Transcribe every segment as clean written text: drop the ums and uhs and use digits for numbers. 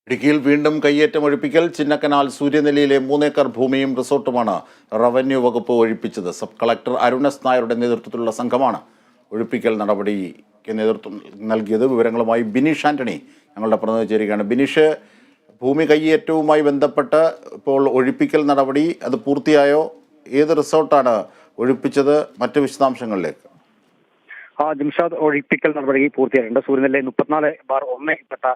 ഇടുക്കിയിൽ വീണ്ടും കയ്യേറ്റം ഒഴിപ്പിക്കൽ. ചിന്നക്കനാൽ സൂര്യനെല്ലിയിലെ 3 ഏക്കർ ഭൂമിയും റിസോർട്ടുമാണ് റവന്യൂ വകുപ്പ് ഒഴിപ്പിച്ചത്. സബ് കളക്ടർ അരുൺ എസ് നായരുടെ നേതൃത്വത്തിലുള്ള സംഘമാണ് ഒഴിപ്പിക്കൽ നടപടിക്ക് നേതൃത്വം നൽകിയത്. വിവരങ്ങളുമായി ബിനീഷ് ആന്റണി ഞങ്ങളുടെ പ്രതിനിധി ചേരുകയാണ്. ബിനീഷ്, ഭൂമി കയ്യേറ്റവുമായി ബന്ധപ്പെട്ട് ഇപ്പോൾ ഒഴിപ്പിക്കൽ നടപടി അത് പൂർത്തിയായോ? ഏത് റിസോർട്ടാണ് ഒഴിപ്പിച്ചത്? മറ്റ് വിശദാംശങ്ങളിലേക്ക്. ജിംഷാദ്, ഒഴിപ്പിക്കൽ നടപടി പൂർത്തിയായിട്ടുണ്ട്. സൂര്യനെല്ലി 34/1 പെട്ട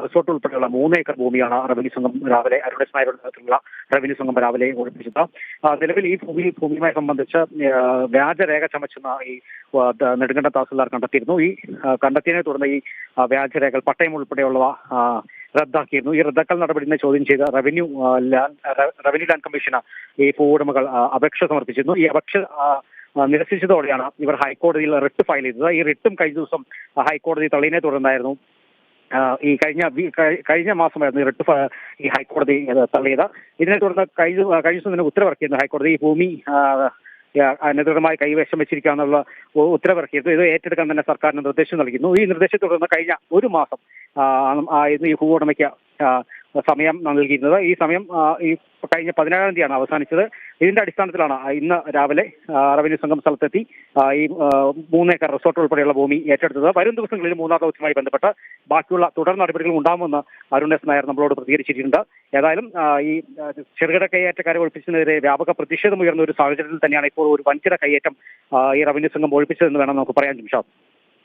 റിസോർട്ട് ഉൾപ്പെടെയുള്ള 3 ഏക്കർ ഭൂമിയാണ് റവന്യൂ സംഘം രാവിലെ അരുൺ എസ് നായരുടെ നേതൃത്വത്തിലുള്ള റവന്യൂ സംഘം രാവിലെ ഒഴിപ്പിച്ചത്. നിലവിൽ ഈ ഭൂമിയുമായി സംബന്ധിച്ച് വ്യാജരേഖ ചമച്ചെന്ന ഈ നെടുങ്കണ്ടം തഹസിൽദാർ കണ്ടെത്തിയിരുന്നു. ഈ കണ്ടെത്തിയതിനെ തുടർന്ന് ഈ വ്യാജരേഖകൾ പട്ടയം ഉൾപ്പെടെയുള്ളവ റദ്ദാക്കിയിരുന്നു. ഈ റദ്ദാക്കൽ നടപടിയെ ചോദ്യം ചെയ്ത് റവന്യൂ ലാൻഡ് കമ്മീഷന് ഈ ഭൂവുടമകൾ അപേക്ഷ സമർപ്പിച്ചിരുന്നു. ഈ അപേക്ഷ നിരസിച്ചതോടെയാണ് ഇവർ ഹൈക്കോടതിയിൽ റിട്ട് ഫയൽ ചെയ്തത്. ഈ റിട്ടും കഴിഞ്ഞ ദിവസം ഹൈക്കോടതി തള്ളിയതിനെ തുടർന്നായിരുന്നു ഈ കഴിഞ്ഞ മാസമായിരുന്നു റിട്ട് ഈ ഹൈക്കോടതി തള്ളിയത്. ഇതിനെ തുടർന്ന് കഴിഞ്ഞ ദിവസം തന്നെ ഉത്തരവിറക്കിയിരുന്നു ഹൈക്കോടതി. ഈ ഭൂമി അനധികൃതമായി കൈവശം വെച്ചിരിക്കാന്നുള്ള ഉത്തരവിറക്കിയിരുന്നു. ഇത് ഏറ്റെടുക്കാൻ തന്നെ സർക്കാരിന് നിർദ്ദേശം നൽകിയിരുന്നു. ഈ നിർദ്ദേശത്തെ തുടർന്ന് കഴിഞ്ഞ ഒരു മാസം ആയിരുന്നു ഈ ഭൂവുടമയ്ക്ക് സമയം നൽകിയിരുന്നത്. ഈ സമയം ഈ കഴിഞ്ഞ 17-ാം തീയതിയാണ് അവസാനിച്ചത്. ഇതിന്റെ അടിസ്ഥാനത്തിലാണ് ഇന്ന് രാവിലെ റവന്യൂ സംഘം സ്ഥലത്തെത്തി ഈ 3 ഏക്കർ റിസോർട്ട് ഉൾപ്പെടെയുള്ള ഭൂമി ഏറ്റെടുത്തത്. വരും ദിവസങ്ങളിൽ 3-ാം ദൗത്യവുമായി ബന്ധപ്പെട്ട് ബാക്കിയുള്ള തുടർ നടപടികൾ ഉണ്ടാകുമെന്ന് അരുൺ എസ് നായർ നമ്മളോട് പ്രതികരിച്ചിട്ടുണ്ട്. ഏതായാലും ഈ ചെറുകിട കയ്യേറ്റക്കാരെ ഒഴിപ്പിച്ചതിനെതിരെ വ്യാപക പ്രതിഷേധം ഉയർന്ന ഒരു സാഹചര്യത്തിൽ തന്നെയാണ് ഇപ്പോൾ ഒരു വൻകിട കയ്യേറ്റം ഈ റവന്യൂ സംഘം ഒഴിപ്പിച്ചതെന്ന് വേണം നമുക്ക് പറയാൻ. ജിംഷാദ്.